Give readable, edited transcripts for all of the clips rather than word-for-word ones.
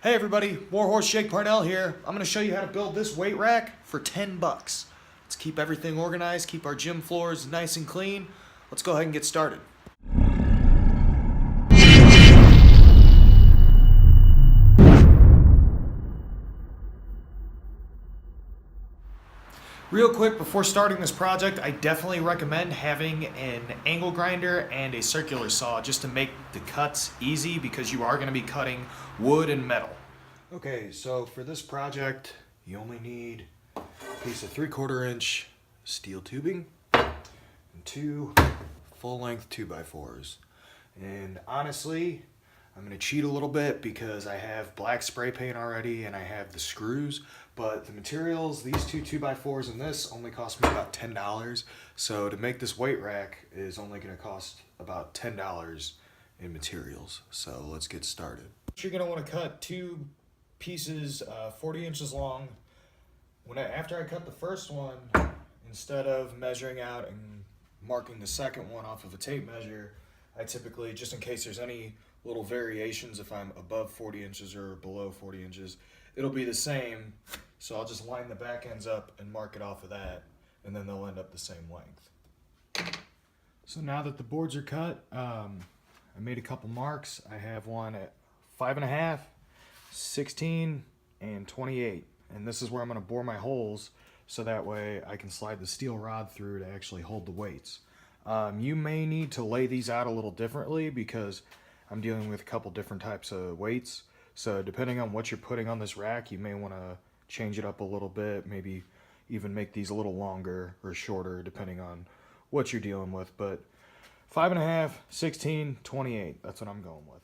Hey everybody, Warhorse Jake Parnell here. I'm going to show you how to build this weight rack for 10 bucks. Let's keep everything organized, keep our gym floors nice and clean. Let's go ahead and get started. Real quick, before starting this project, I definitely recommend having an angle grinder and a circular saw just to make the cuts easy because you are going to be cutting wood and metal. Okay, so for this project, you only need a piece of 3/4 inch steel tubing and 2 full-length 2x4s. And honestly, I'm going to cheat a little bit because I have black spray paint already and I have the screws, but the materials, these 2x4s and this only cost me about $10. So to make this weight rack is only going to cost about $10 in materials. So let's get started. You're going to want to cut 2 pieces 40 inches long. After I cut the first one, instead of measuring out and marking the second one off of a tape measure, I typically, just in case there's any little variations, if I'm above 40 inches or below 40 inches, it'll be the same. So I'll just line the back ends up and mark it off of that, and then they'll end up the same length. So now that the boards are cut, I made a couple marks. I have one at 5.5, 16, and 28. And this is where I'm going to bore my holes so that way I can slide the steel rod through to actually hold the weights. You may need to lay these out a little differently because I'm dealing with a couple different types of weights. So depending on what you're putting on this rack, you may want to change it up a little bit, maybe even make these a little longer or shorter depending on what you're dealing with. But 5.5, 16, 28, that's what I'm going with.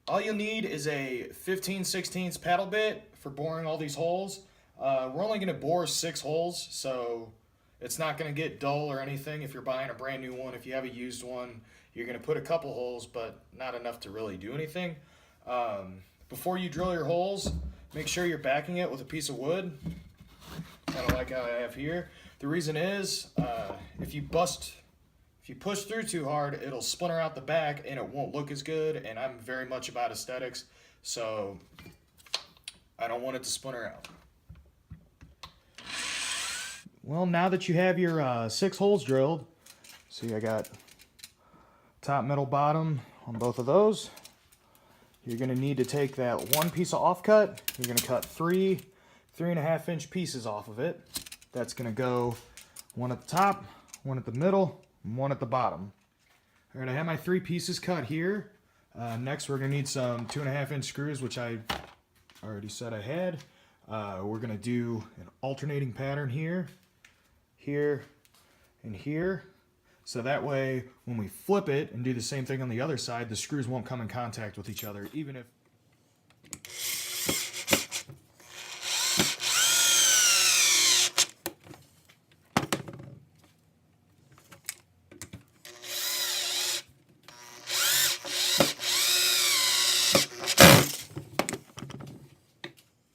All you'll need is a 15/16 paddle bit for boring all these holes. We're only going to bore 6 holes, so it's not going to get dull or anything if you're buying a brand new one. If you have a used one, you're going to put a couple holes, but not enough to really do anything. Before you drill your holes, make sure you're backing it with a piece of wood, kind of like how I have here. The reason is, if you push through too hard, it'll splinter out the back and it won't look as good, and I'm very much about aesthetics, so I don't want it to splinter out. Well, now that you have your 6 holes drilled, see I got top, middle, bottom on both of those. You're going to need to take that one piece of offcut. You're going to cut 3.5 inch pieces off of it. That's going to go one at the top, one at the middle, and one at the bottom. All right, I have my 3 pieces cut here. Next, we're going to need some 2.5 inch screws, which I already said I had. We're going to do an alternating pattern here, here, and here. So that way, when we flip it and do the same thing on the other side, the screws won't come in contact with each other, even if...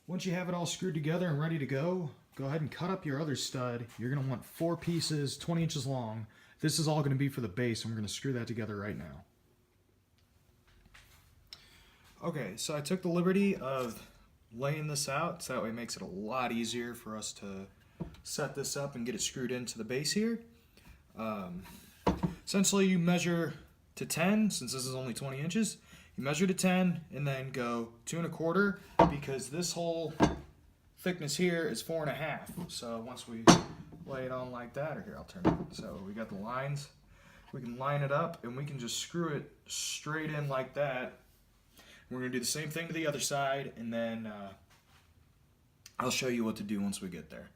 Once you have it all screwed together and ready to go ahead and cut up your other stud. You're going to want 4 pieces, 20 inches long. This is all going to be for the base, and we're going to screw that together right now. Okay, so I took the liberty of laying this out, so that way it makes it a lot easier for us to set this up and get it screwed into the base here. Essentially, you measure to 10, since this is only 20 inches. You measure to 10 and then go 2.25, because this whole thickness here is 4.5. So once we lay it on like that, or here, I'll turn it. So we got the lines. We can line it up and we can just screw it straight in like that. We're going to do the same thing to the other side, and then I'll show you what to do once we get there.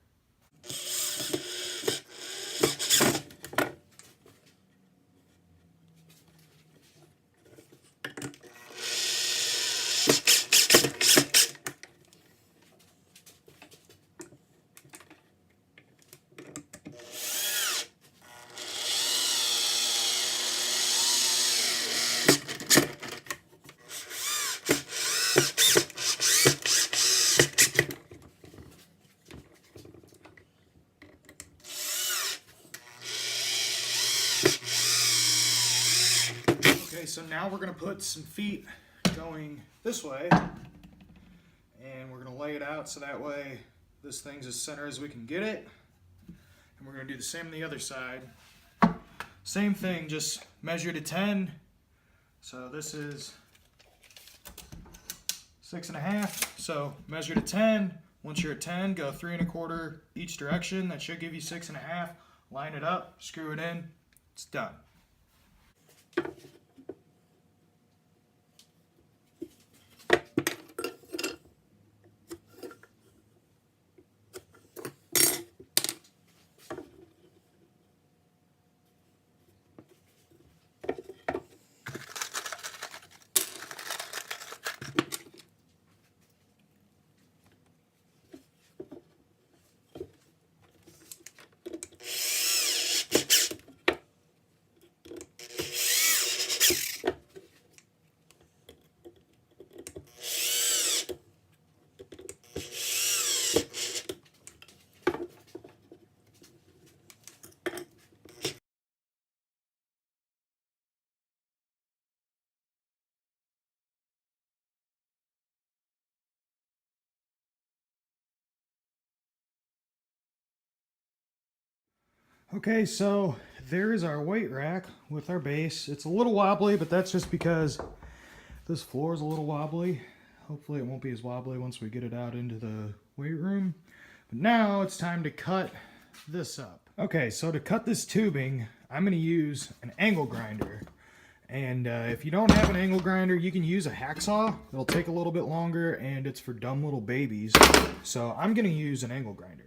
Okay, so now we're going to put some feet going this way, and we're going to lay it out so that way this thing's as center as we can get it. And we're going to do the same on the other side. Same thing, just measure to 10. So this is 6.5. So measure to 10. Once you're at 10, go 3 1/4 each direction. That should give you 6.5. Line it up, screw it in. It's done. Okay, so there is our weight rack with our base. It's a little wobbly, but that's just because this floor is a little wobbly. Hopefully it won't be as wobbly once we get it out into the weight room. But now it's time to cut this up. Okay, so to cut this tubing, I'm going to use an angle grinder. And if you don't have an angle grinder, you can use a hacksaw. It'll take a little bit longer, and it's for dumb little babies. So I'm going to use an angle grinder.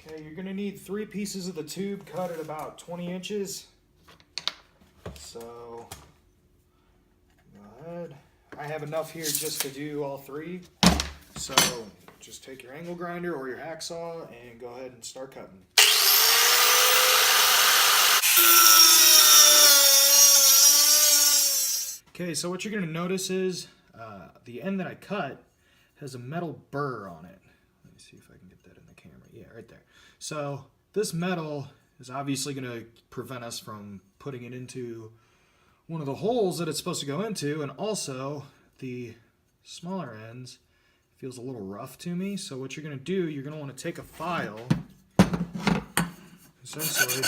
Okay, you're going to need 3 pieces of the tube cut at about 20 inches. So, go ahead. I have enough here just to do all 3. So, just take your angle grinder or your hacksaw and go ahead and start cutting. Okay, so what you're going to notice is the end that I cut has a metal burr on it. Let me see if I can get that in the camera. Yeah, right there. So this metal is obviously going to prevent us from putting it into one of the holes that it's supposed to go into, and also the smaller ends feels a little rough to me. So what you're going to do, you're going to want to take a file, essentially,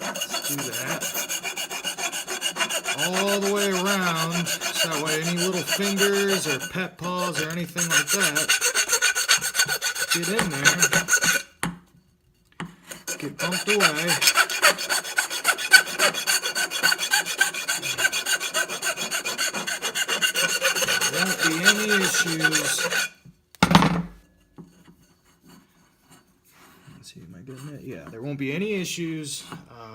let's do that all the way around, so that way any little fingers or pet paws or anything like that get in there, get bumped away. There won't be any issues. Let's see, am I getting it? Yeah, there won't be any issues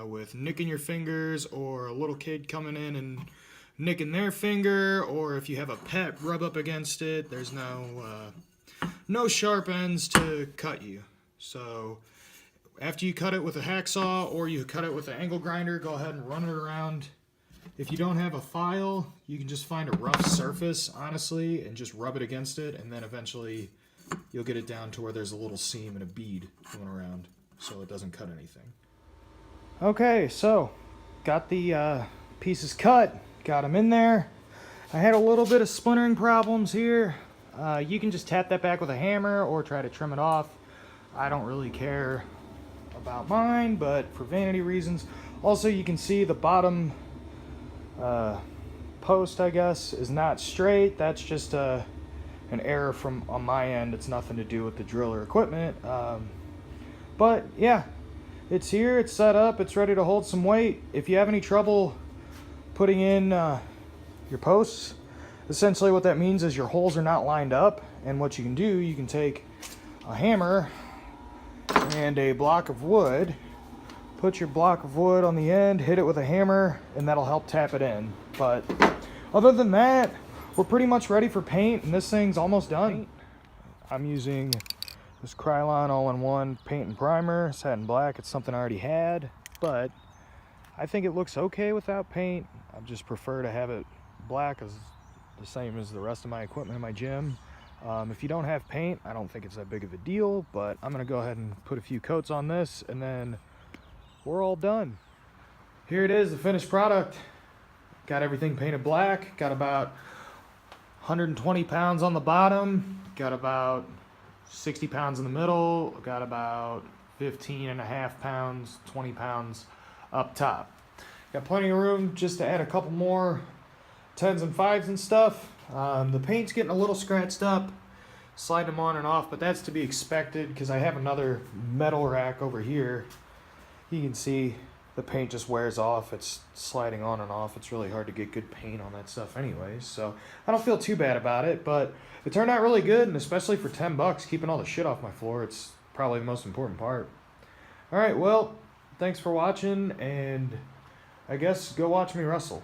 with nicking your fingers, or a little kid coming in and nicking their finger, or if you have a pet rub up against it. There's no sharp ends to cut you. So after you cut it with a hacksaw or you cut it with an angle grinder, go ahead and run it around. If you don't have a file, you can just find a rough surface, honestly, and just rub it against it, and then eventually you'll get it down to where there's a little seam and a bead going around so it doesn't cut anything. Okay, so got the pieces cut, got them in there. I had a little bit of splintering problems here. You can just tap that back with a hammer or try to trim it off. I don't really care about mine, but for vanity reasons. Also, you can see the bottom post, I guess, is not straight. That's just an error from on my end. It's nothing to do with the drill or equipment. But yeah, it's here, it's set up, it's ready to hold some weight. If you have any trouble putting in your posts, essentially what that means is your holes are not lined up, and what you can do, you can take a hammer and a block of wood, put your block of wood on the end, hit it with a hammer, and that'll help tap it in. But other than that, we're pretty much ready for paint, and this thing's almost done. I'm using this Krylon all-in-one paint and primer, satin black. It's something I already had, but I think it looks okay without paint. I just prefer to have it black, as the same as the rest of my equipment in my gym. If you don't have paint, I don't think it's that big of a deal, but I'm gonna go ahead and put a few coats on this, and then we're all done. Here it is, the finished product. Got everything painted black. Got about 120 pounds on the bottom. Got about 60 pounds in the middle. Got about 15 and a half pounds, 20 pounds up top. Got plenty of room just to add a couple more 10s and 5s and stuff. The paint's getting a little scratched up, sliding them on and off, but that's to be expected because I have another metal rack over here. You can see the paint just wears off. It's sliding on and off. It's really hard to get good paint on that stuff anyways, so I don't feel too bad about it, but it turned out really good, and especially for $10, keeping all the shit off my floor, it's probably the most important part. Alright, well, thanks for watching, and I guess go watch me wrestle.